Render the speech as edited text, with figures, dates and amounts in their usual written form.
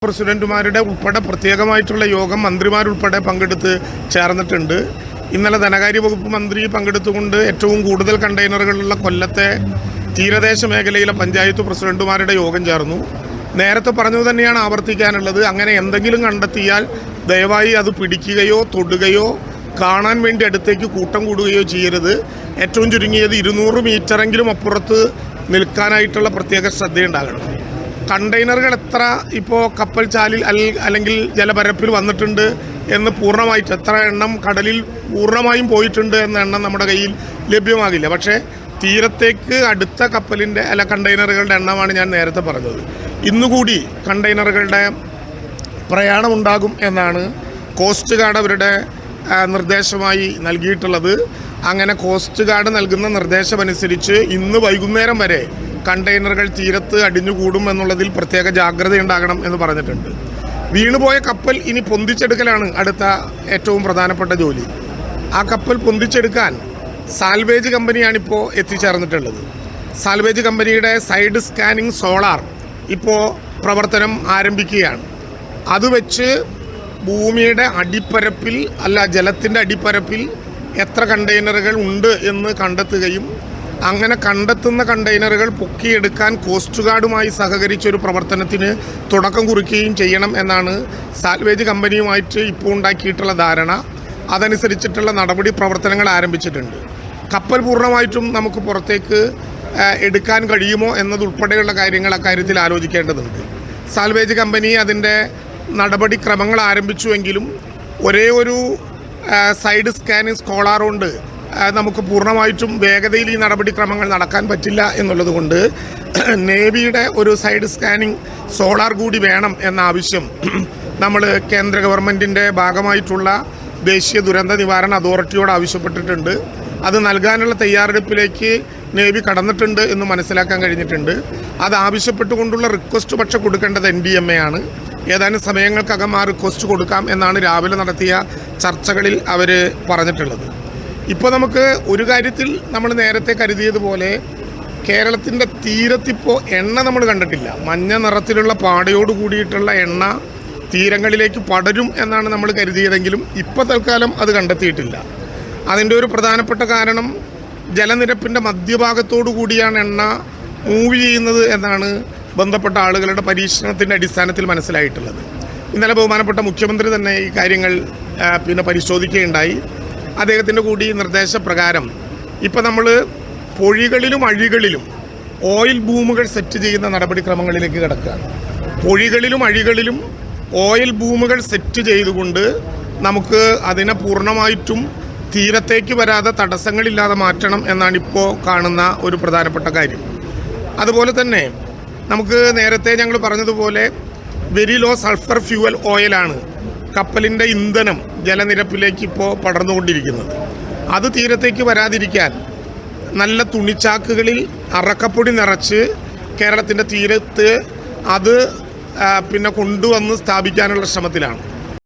പ്രസിഡന്റുമാരുടെ ഉൾപ്പെടെ പ്രത്യേകമായിട്ടുള്ള യോഗം മന്ത്രിമാരുൾപ്പെടെ പങ്കെടുത്ത് ചേർന്നിട്ടുണ്ട്. ഇന്നലെ ധനകാര്യ വകുപ്പ് മന്ത്രി പങ്കെടുത്തുകൊണ്ട് ഏറ്റവും കൂടുതൽ കണ്ടെയ്നറുകളുള്ള കൊല്ലത്തെ തീരദേശ മേഖലയിലെ പഞ്ചായത്ത് പ്രസിഡന്റുമാരുടെ യോഗം ചേർന്നു. നേരത്തെ പറഞ്ഞു തന്നെയാണ് ആവർത്തിക്കാനുള്ളത്. അങ്ങനെ എന്തെങ്കിലും കണ്ടെത്തിയാൽ ദയവായി അത് പിടിക്കുകയോ തൊടുകയോ കാണാൻ വേണ്ടി അടുത്തേക്ക് കൂട്ടം കൂടുകയോ ചെയ്യരുത്. ഏറ്റവും ചുരുങ്ങിയത് 200 മീറ്ററെങ്കിലും അപ്പുറത്ത് നിൽക്കാനായിട്ടുള്ള പ്രത്യേക ശ്രദ്ധയുണ്ടാകണം. കണ്ടെയ്നറുകൾ എത്ര ഇപ്പോൾ കപ്പൽ ചാലിൽ അല്ലെങ്കിൽ ജലപരപ്പിൽ വന്നിട്ടുണ്ട് എന്ന് പൂർണ്ണമായിട്ട് എത്ര എണ്ണം കടലിൽ പൂർണ്ണമായും പോയിട്ടുണ്ട് എന്ന എണ്ണം നമ്മുടെ കയ്യിൽ ലഭ്യമാകില്ല. പക്ഷേ തീരത്തേക്ക് അടുത്ത കപ്പലിൻ്റെ കണ്ടെയ്നറുകളുടെ എണ്ണമാണ് ഞാൻ നേരത്തെ പറഞ്ഞത്. ഇന്നുകൂടി കണ്ടെയ്നറുകളുടെ പ്രയാണമുണ്ടാകും എന്നാണ് കോസ്റ്റ് ഗാർഡ് അവരുടെ നിർദ്ദേശമായി നൽകിയിട്ടുള്ളത്. അങ്ങനെ കോസ്റ്റ് ഗാർഡ് നൽകുന്ന നിർദ്ദേശമനുസരിച്ച് ഇന്ന് വൈകുന്നേരം വരെ കണ്ടെയ്നറുകൾ തീരത്ത് അടിഞ്ഞുകൂടും എന്നുള്ളതിൽ പ്രത്യേക ജാഗ്രതയുണ്ടാകണം എന്ന് പറഞ്ഞിട്ടുണ്ട്. വീണുപോയ കപ്പൽ ഇനി പൊന്തിച്ചെടുക്കലാണ് അടുത്ത ഏറ്റവും പ്രധാനപ്പെട്ട ജോലി. ആ കപ്പൽ പൊന്തിച്ചെടുക്കാൻ സാൽവേജ് കമ്പനിയാണിപ്പോൾ എത്തിച്ചേർന്നിട്ടുള്ളത്. സാൽവേജ് കമ്പനിയുടെ സൈഡ് സ്കാനിങ് സോളാർ ഇപ്പോൾ പ്രവർത്തനം ആരംഭിക്കുകയാണ്. അത് വെച്ച് ഭൂമിയുടെ അടിപ്പരപ്പിൽ ജലത്തിൻ്റെ അടിപ്പരപ്പിൽ എത്ര കണ്ടെയ്നറുകൾ ഉണ്ട് എന്ന് കണ്ടെത്തുകയും അങ്ങനെ കണ്ടെത്തുന്ന കണ്ടെയ്നറുകൾ പൊക്കിയെടുക്കാൻ കോസ്റ്റ് ഗാർഡുമായി സഹകരിച്ചൊരു പ്രവർത്തനത്തിന് തുടക്കം കുറിക്കുകയും ചെയ്യണം എന്നാണ് സാൽവേജ് കമ്പനിയുമായിട്ട് ഇപ്പോൾ ഉണ്ടാക്കിയിട്ടുള്ള ധാരണ. അതനുസരിച്ചിട്ടുള്ള നടപടി പ്രവർത്തനങ്ങൾ ആരംഭിച്ചിട്ടുണ്ട്. കപ്പൽ പൂർണ്ണമായിട്ടും നമുക്ക് പുറത്തേക്ക് എടുക്കാൻ കഴിയുമോ എന്നതുൾപ്പെടെയുള്ള കാര്യങ്ങൾ അക്കാര്യത്തിൽ ആലോചിക്കേണ്ടതുണ്ട്. സാൽവേജ് കമ്പനി അതിൻ്റെ നടപടിക്രമങ്ങൾ ആരംഭിച്ചുവെങ്കിലും ഒരേ ഒരു സൈഡ് സ്കാനിങ് സ്കോളാർ കൊണ്ട് നമുക്ക് പൂർണ്ണമായിട്ടും വേഗതയിൽ ഈ നടപടിക്രമങ്ങൾ നടക്കാൻ പറ്റില്ല എന്നുള്ളതുകൊണ്ട് നേവിയുടെ ഒരു സൈഡ് സ്കാനിങ് സോളാർ കൂടി വേണം എന്ന ആവശ്യം നമ്മൾ കേന്ദ്ര ഗവൺമെൻറ്റിൻ്റെ ഭാഗമായിട്ടുള്ള ദേശീയ ദുരന്ത നിവാരണ അതോറിറ്റിയോട് ആവശ്യപ്പെട്ടിട്ടുണ്ട്. അത് നൽകാനുള്ള തയ്യാറെടുപ്പിലേക്ക് നേവി കടന്നിട്ടുണ്ട് എന്ന് മനസ്സിലാക്കാൻ കഴിഞ്ഞിട്ടുണ്ട്. അത് ആവശ്യപ്പെട്ടുകൊണ്ടുള്ള റിക്വസ്റ്റ് പക്ഷെ കൊടുക്കേണ്ടത് NDMA ആണ്. ഏതാനും സമയങ്ങൾക്കകം ആ റിക്വസ്റ്റ് കൊടുക്കാം എന്നാണ് രാവിലെ നടത്തിയ ചർച്ചകളിൽ അവർ പറഞ്ഞിട്ടുള്ളത്. ഇപ്പോൾ നമുക്ക് ഒരു കാര്യത്തിൽ നമ്മൾ നേരത്തെ കരുതിയതുപോലെ കേരളത്തിൻ്റെ തീരത്തിപ്പോൾ എണ്ണ നമ്മൾ കണ്ടിട്ടില്ല. മഞ്ഞ നിറത്തിലുള്ള പാടയോട് കൂടിയിട്ടുള്ള എണ്ണ തീരങ്ങളിലേക്ക് പടരും എന്നാണ് നമ്മൾ കരുതിയതെങ്കിലും ഇപ്പോൾ തൽക്കാലം അത് കണ്ടെത്തിയിട്ടില്ല. അതിൻ്റെ ഒരു പ്രധാനപ്പെട്ട കാരണം ജലനിരപ്പിൻ്റെ മധ്യഭാഗത്തോടു കൂടിയാണ് എണ്ണ മൂവ് ചെയ്യുന്നത് എന്നാണ് ബന്ധപ്പെട്ട ആളുകളുടെ പരീക്ഷണത്തിൻ്റെ അടിസ്ഥാനത്തിൽ മനസ്സിലായിട്ടുള്ളത്. ഇന്നലെ ബഹുമാനപ്പെട്ട മുഖ്യമന്ത്രി തന്നെ ഈ കാര്യങ്ങൾ പരിശോധിക്കുകയുണ്ടായി. അദ്ദേഹത്തിൻ്റെ കൂടി നിർദ്ദേശപ്രകാരം ഇപ്പോൾ നമ്മൾ പൊഴികളിലും അഴികളിലും ഓയിൽ ബൂമുകൾ സെറ്റ് ചെയ്യുന്ന നടപടിക്രമങ്ങളിലേക്ക് കിടക്കുകയാണ്. പൊഴികളിലും അഴികളിലും ഓയിൽ ബൂമുകൾ സെറ്റ് ചെയ്തുകൊണ്ട് നമുക്ക് അതിനെ പൂർണ്ണമായിട്ടും തീരത്തേക്ക് വരാതെ തടസ്സങ്ങളില്ലാതെ മാറ്റണം എന്നാണ് ഇപ്പോൾ കാണുന്ന ഒരു പ്രധാനപ്പെട്ട കാര്യം. അതുപോലെ തന്നെ നമുക്ക് നേരത്തെ ഞങ്ങൾ പറഞ്ഞതുപോലെ വെരി ലോ സൾഫർ ഫ്യൂവൽ ഓയിലാണ് കപ്പലിൻ്റെ ഇന്ധനം ജലനിരപ്പിലേക്ക് ഇപ്പോൾ പടർന്നുകൊണ്ടിരിക്കുന്നത്. അത് തീരത്തേക്ക് വരാതിരിക്കാൻ നല്ല തുണിച്ചാക്കുകളിൽ അറക്കപ്പൊടി നിറച്ച് കേരളത്തിൻ്റെ തീരത്ത് അത് കൊണ്ടുവന്ന് സ്ഥാപിക്കാനുള്ള ശ്രമത്തിലാണ്.